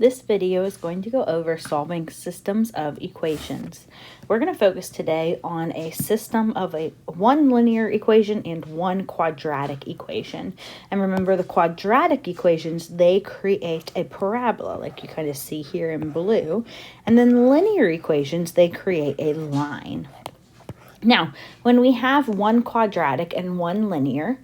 This video is going to go over solving systems of equations. We're going to focus today on a system of one linear equation and one quadratic equation. And remember, the quadratic equations, they create a parabola like you kind of see here in blue. And then linear equations, they create a line. Now, when we have one quadratic and one linear,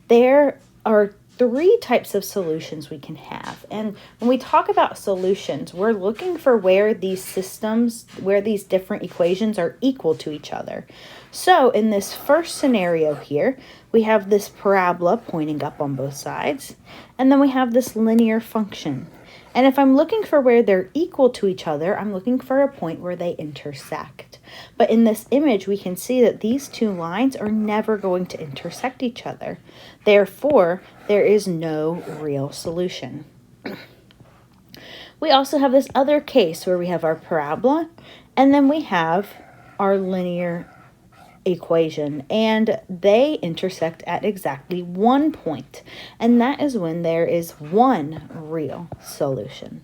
there are three types of solutions we can have. And when we talk about solutions, we're looking for where these different equations are equal to each other. So in this first scenario here, we have this parabola pointing up on both sides, and then we have this linear function. And if I'm looking for where they're equal to each other, I'm looking for a point where they intersect. But in this image, we can see that these two lines are never going to intersect each other. Therefore, there is no real solution. We also have this other case where we have our parabola, and then we have our linear equation, and they intersect at exactly one point, and that is when there is one real solution.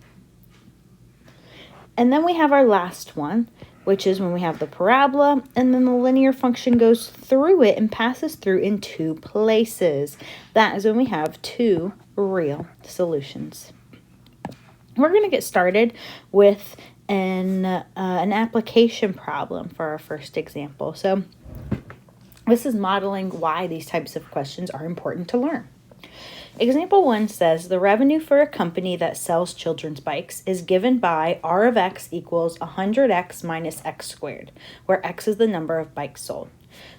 And then we have our last one, which is when we have the parabola, and then the linear function goes through it and passes through in two places. That is when we have two real solutions. We're going to get started with an application problem for our first example. So this is modeling why these types of questions are important to learn. Example 1 says the revenue for a company that sells children's bikes is given by R of x equals 100x minus x squared, where x is the number of bikes sold.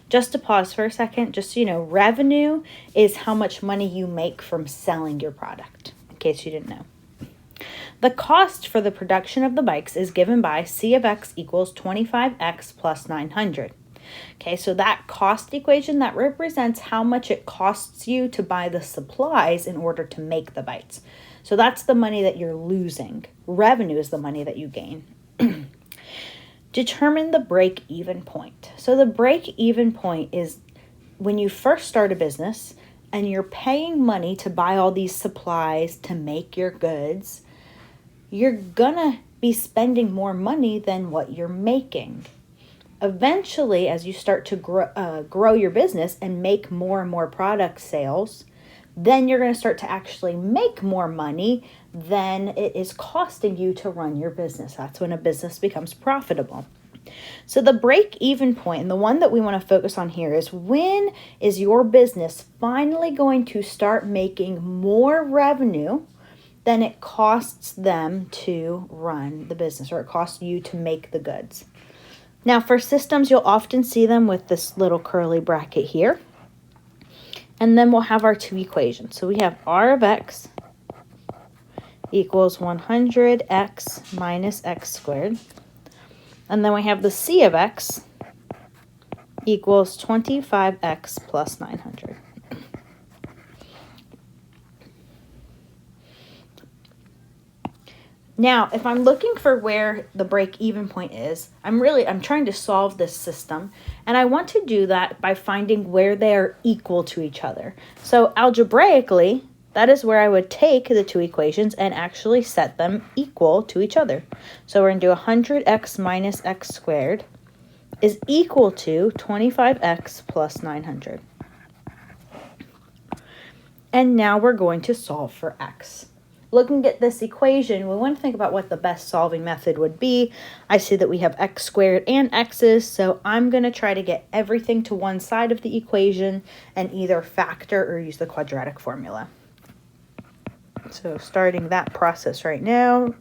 Just to pause for a second, just so you know, revenue is how much money you make from selling your product, in case you didn't know. The cost for the production of the bikes is given by C of x equals 25x plus 900. Okay, so that cost equation, that represents how much it costs you to buy the supplies in order to make the bikes. So that's the money that you're losing. Revenue is the money that you gain. Determine the break-even point. So the break-even point is when you first start a business and you're paying money to buy all these supplies to make your goods, you're gonna be spending more money than what you're making. Eventually, as you start to grow your business and make more and more product sales, then you're going to start to actually make more money than it is costing you to run your business. That's when a business becomes profitable. So the break-even point, and the one that we want to focus on here, is when is your business finally going to start making more revenue than it costs them to run the business, or it costs you to make the goods. Now, for systems, you'll often see them with this little curly bracket here. And then we'll have our two equations. So we have R of x equals 100x minus x squared. And then we have the C of x equals 25x plus 900. Now, if I'm looking for where the break-even point is, I'm trying to solve this system, and I want to do that by finding where they are equal to each other. So algebraically, that is where I would take the two equations and actually set them equal to each other. So we're going to do 100x minus x squared is equal to 25x plus 900. And now we're going to solve for x. Looking at this equation, we want to think about what the best solving method would be. I see that we have x squared and x's, so I'm going to try to get everything to one side of the equation and either factor or use the quadratic formula. So starting that process right now,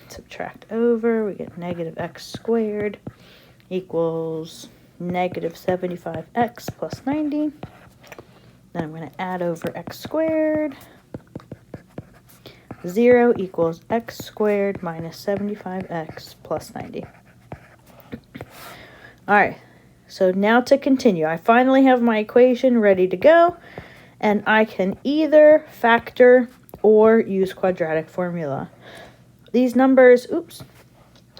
subtract over, we get negative x squared equals negative 75x plus 90. Then I'm going to add over x squared. 0 equals x squared minus 75x plus 90. All right, so now to continue. I finally have my equation ready to go, and I can either factor or use quadratic formula. These numbers,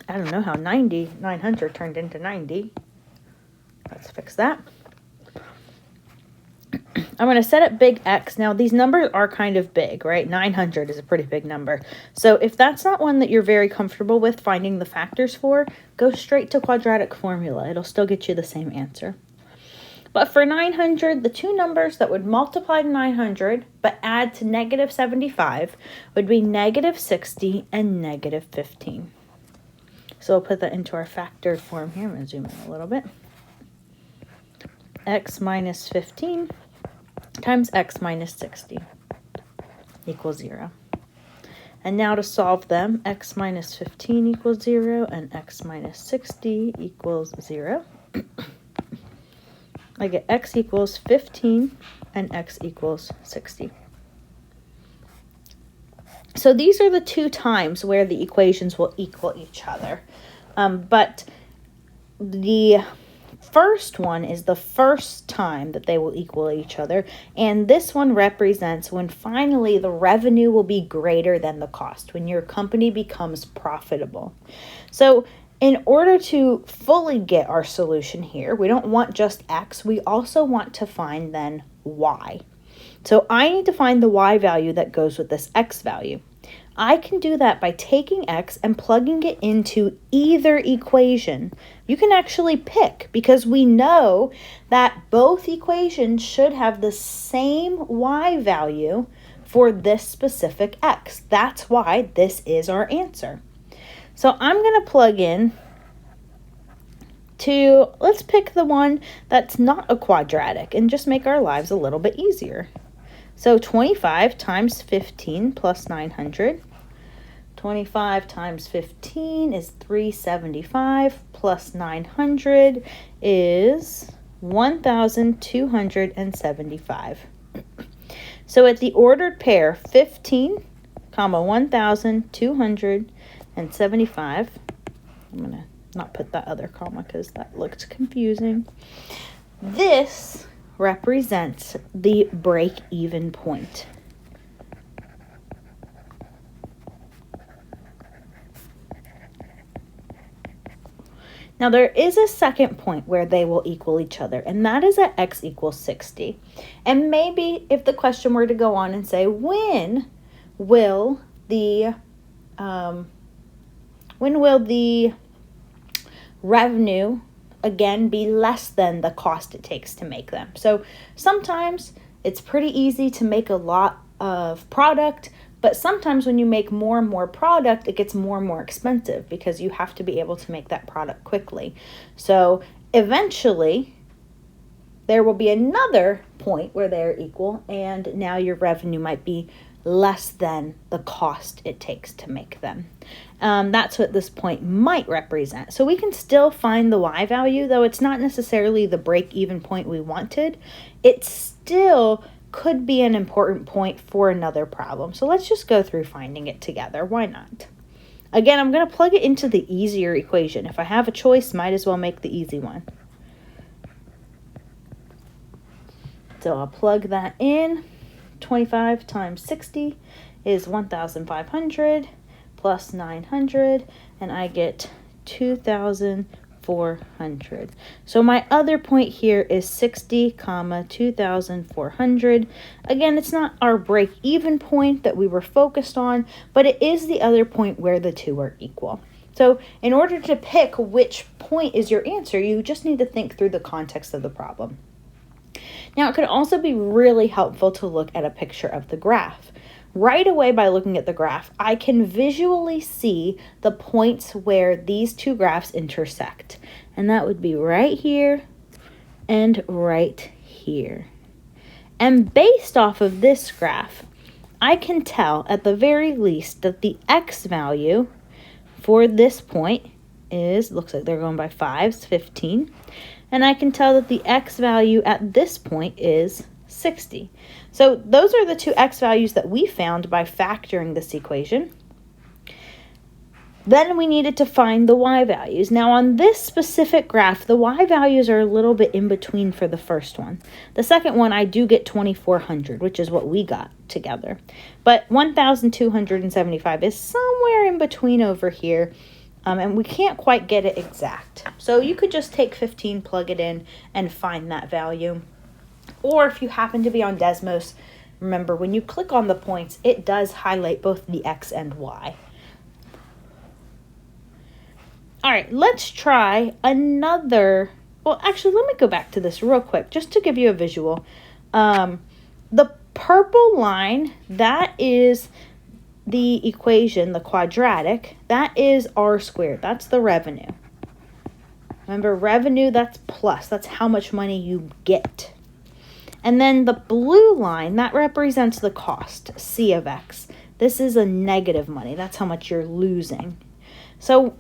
I don't know how 900 turned into 90. Let's fix that. I'm going to set up big X. Now, these numbers are kind of big, right? 900 is a pretty big number. So if that's not one that you're very comfortable with finding the factors for, go straight to quadratic formula. It'll still get you the same answer. But for 900, the two numbers that would multiply to 900 but add to negative 75 would be negative 60 and negative 15. So we'll put that into our factored form here. I'm going to zoom in a little bit. X minus 15 times x minus 60 equals 0. And now to solve them, x minus 15 equals 0 and x minus 60 equals 0. I get x equals 15 and x equals 60. So these are the two times where the equations will equal each other. But the first one is the first time that they will equal each other, and this one represents when finally the revenue will be greater than the cost, when your company becomes profitable. So in order to fully get our solution here, we don't want just x, we also want to find then y. So I need to find the y value that goes with this x value. I can do that by taking x and plugging it into either equation. You can actually pick because we know that both equations should have the same y value for this specific x. That's why this is our answer. So I'm going to plug in to, let's pick the one that's not a quadratic and just make our lives a little bit easier. So 25 times 15 plus 900. 25 times 15 is 375 plus 900 is 1,275. So at the ordered pair, 15, 1,275. I'm going to not put that other comma because that looked confusing. This represents the break-even point. Now there is a second point where they will equal each other, and that is at x equals 60. And maybe if the question were to go on and say, when will the revenue again be less than the cost it takes to make them? So sometimes it's pretty easy to make a lot of product, but sometimes when you make more and more product, it gets more and more expensive because you have to be able to make that product quickly. So eventually there will be another point where they're equal, and now your revenue might be less than the cost it takes to make them. That's what this point might represent. So we can still find the y value, though it's not necessarily the break-even point we wanted. It still could be an important point for another problem. So let's just go through finding it together. Why not? Again, I'm going to plug it into the easier equation. If I have a choice, might as well make the easy one. So I'll plug that in. 25 times 60 is 1,500 plus 900, and I get 2,400. So my other point here is 60, 2,400. Again, it's not our break-even point that we were focused on, but it is the other point where the two are equal. So in order to pick which point is your answer, you just need to think through the context of the problem. Now, it could also be really helpful to look at a picture of the graph. Right away, by looking at the graph, I can visually see the points where these two graphs intersect. And that would be right here and right here. And based off of this graph, I can tell at the very least that the x value for this point is, looks like they're going by 5s, 15. And I can tell that the x value at this point is 60. So those are the two x values that we found by factoring this equation. Then we needed to find the y values. Now on this specific graph, the y values are a little bit in between for the first one. The second one, I do get 2,400, which is what we got together. But 1,275 is somewhere in between over here. And we can't quite get it exact. So you could just take 15, plug it in, and find that value. Or if you happen to be on Desmos, remember when you click on the points, it does highlight both the X and Y. All right, let's try another. Well, actually, let me go back to this real quick just to give you a visual. The purple line, that is the equation, the quadratic. That is R squared. That's the revenue. Remember, revenue, that's plus. That's how much money you get. And then the blue line, that represents the cost, C of X. This is a negative money. That's how much you're losing. So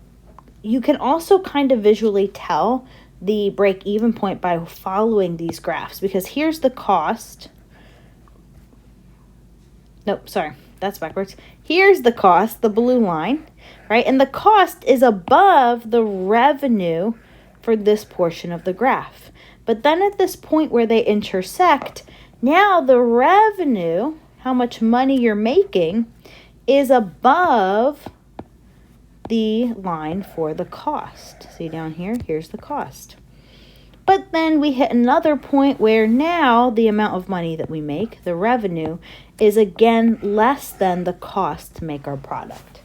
you can also kind of visually tell the break-even point by following these graphs, because here's the cost. Nope, sorry, that's backwards. Here's the cost, the blue line, right? And the cost is above the revenue for this portion of the graph. But then at this point where they intersect, now the revenue, how much money you're making, is above the line for the cost. See down here, here's the cost. But then we hit another point where now the amount of money that we make, the revenue, is again less than the cost to make our product.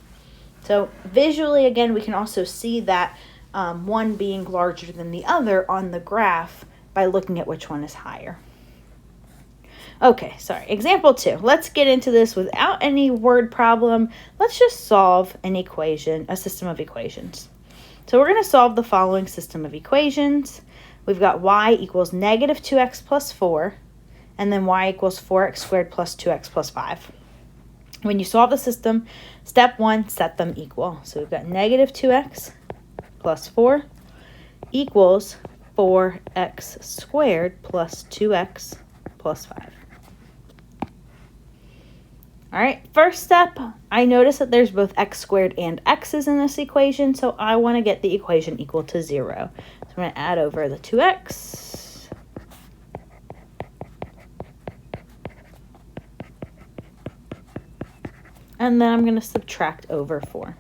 So visually, again, we can also see that one being larger than the other on the graph by looking at which one is higher. Okay, sorry. Example 2. Let's get into this without any word problem. Let's just solve an equation, a system of equations. So we're going to solve the following system of equations. We've got y equals negative 2x plus 4, and then y equals 4x squared plus 2x plus 5. When you solve the system, step 1, set them equal. So we've got negative 2x plus 4 equals 4x squared plus 2x plus 5. All right, first step, I notice that there's both x squared and x's in this equation, so I want to get the equation equal to 0. So I'm going to add over the 2x. And then I'm going to subtract over 4.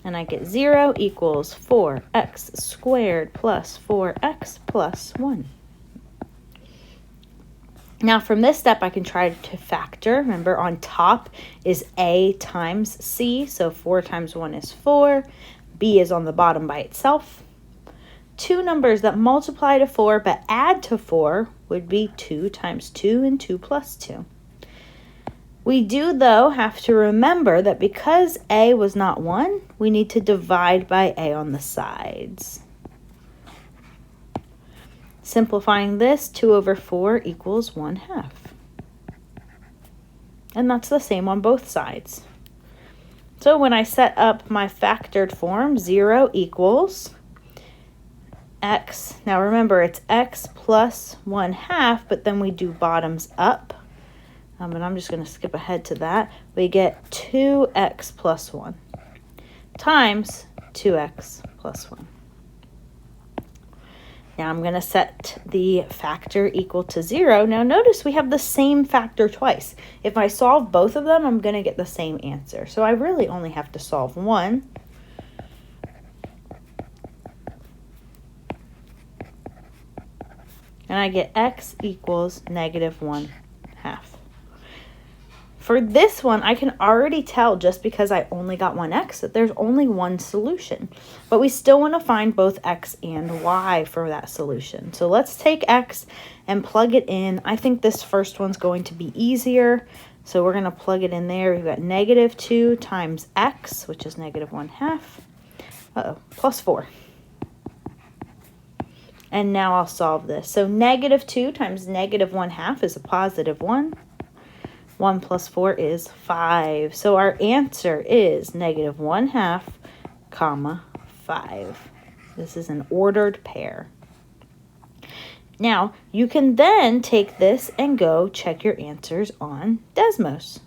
And I get 0 equals 4x squared plus 4x plus 1. Now from this step, I can try to factor. Remember, on top is a times c, so 4 times 1 is 4. b is on the bottom by itself. Two numbers that multiply to 4 but add to 4 would be 2 times 2 and 2 plus 2. We do, though, have to remember that because a was not 1, we need to divide by a on the sides. Simplifying this, 2 over 4 equals 1/2. And that's the same on both sides. So when I set up my factored form, 0 equals x. Now remember, it's x plus 1/2, but then we do bottoms up. And I'm just going to skip ahead to that. We get 2x plus 1 times 2x plus 1. Now I'm going to set the factor equal to 0. Now notice we have the same factor twice. If I solve both of them, I'm going to get the same answer. So I really only have to solve one. And I get x equals negative 1/2. For this one, I can already tell just because I only got one x that there's only one solution. But we still want to find both x and y for that solution. So let's take x and plug it in. I think this first one's going to be easier. So we're going to plug it in there. We've got negative 2 times x, which is negative 1/2, plus 4. And now I'll solve this. So negative 2 times negative 1/2 is a positive 1. 1 plus 4 is 5. So our answer is negative 1/2, comma 5. This is an ordered pair. Now, you can then take this and go check your answers on Desmos.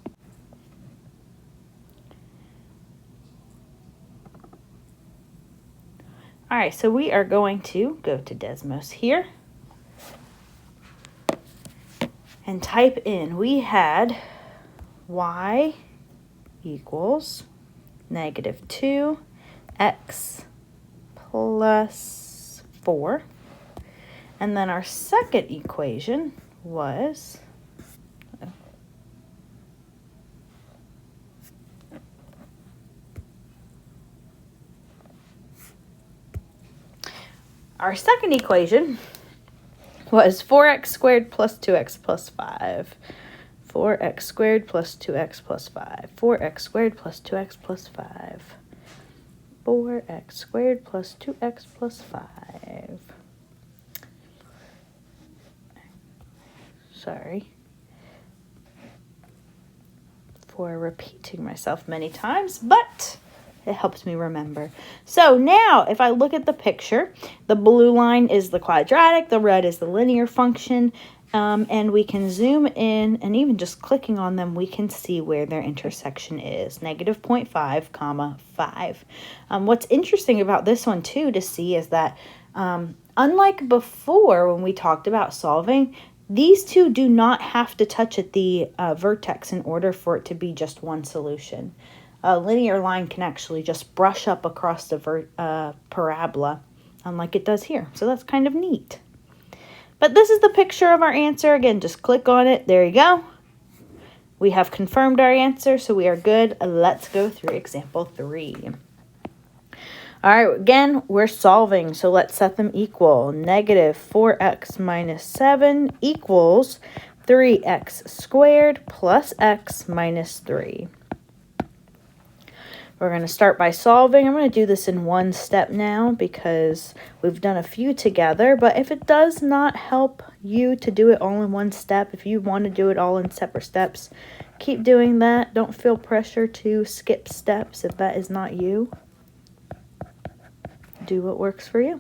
All right, so we are going to go to Desmos here and type in, we had y equals negative 2x plus 4. And then our second equation was Our second equation was 4x squared plus 2x plus 5. 4x squared plus 2x plus 5. 4x squared plus 2x plus 5. 4x squared plus 2x plus 5. Sorry for repeating myself many times, but it helps me remember. So now, if I look at the picture, the blue line is the quadratic, the red is the linear function, and we can zoom in, and even just clicking on them, we can see where their intersection is, -0.5, comma 5. What's interesting about this one, too, to see is that unlike before when we talked about solving, these two do not have to touch at the vertex in order for it to be just one solution. A linear line can actually just brush up across the parabola, unlike it does here. So that's kind of neat. But this is the picture of our answer. Again, just click on it. There you go. We have confirmed our answer, so we are good. Let's go through example 3. All right, again, we're solving, so let's set them equal. -4x minus 7 equals 3x squared plus x minus 3. We're going to start by solving. I'm going to do this in one step now because we've done a few together. But if it does not help you to do it all in one step, if you want to do it all in separate steps, keep doing that. Don't feel pressure to skip steps if that is not you. Do what works for you.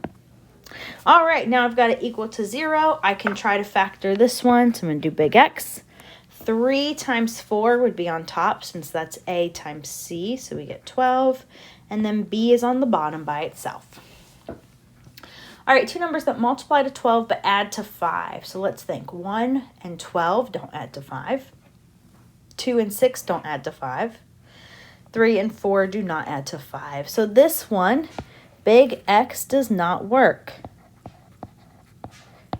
All right, now I've got it equal to 0. I can try to factor this one. So I'm going to do big X. 3 times 4 would be on top since that's A times C, so we get 12. And then B is on the bottom by itself. All right, two numbers that multiply to 12 but add to 5. So let's think. 1 and 12 don't add to 5. 2 and 6 don't add to 5. 3 and 4 do not add to 5. So this one, big X, does not work.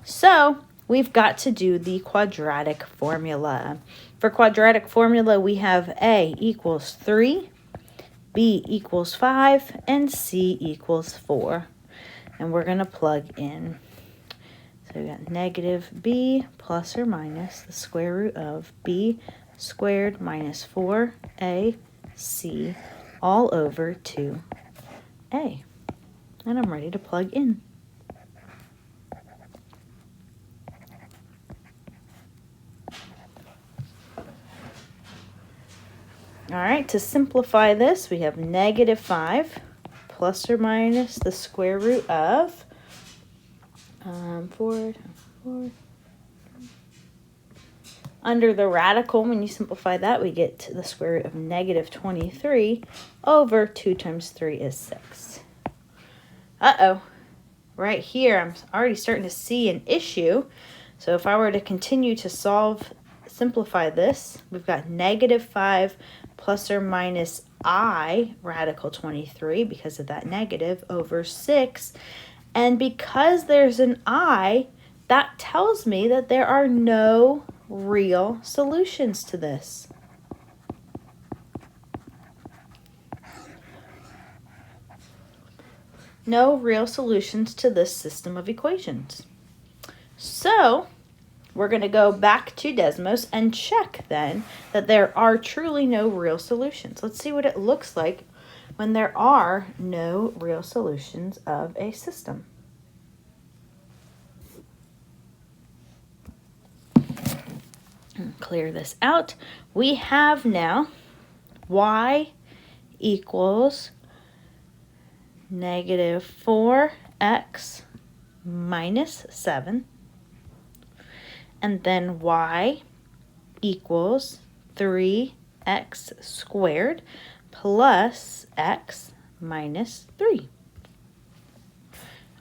So we've got to do the quadratic formula. For quadratic formula, we have A equals 3, B equals 5, and C equals 4. And we're going to plug in. So we got negative B plus or minus the square root of B squared minus 4AC all over 2A. And I'm ready to plug in. All right, to simplify this, we have negative 5 plus or minus the square root of 4. Under the radical, when you simplify that, we get to the square root of negative 23 over 2 times 3 is 6. Uh-oh. Right here, I'm already starting to see an issue. So if I were to continue to simplify this, we've got negative 5 plus or minus I radical 23 because of that negative over 6. And because there's an I, that tells me that there are no real solutions to this. No real solutions to this system of equations. So we're going to go back to Desmos and check then that there are truly no real solutions. Let's see what it looks like when there are no real solutions of a system. Clear this out. We have now y equals negative 4x minus 7. And then y equals 3x squared plus x minus 3.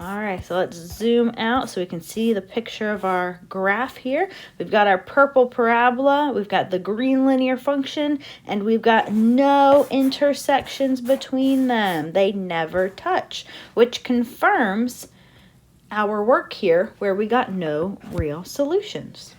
All right, so let's zoom out so we can see the picture of our graph here. We've got our purple parabola, we've got the green linear function, and we've got no intersections between them. They never touch, which confirms our work here where we got no real solutions.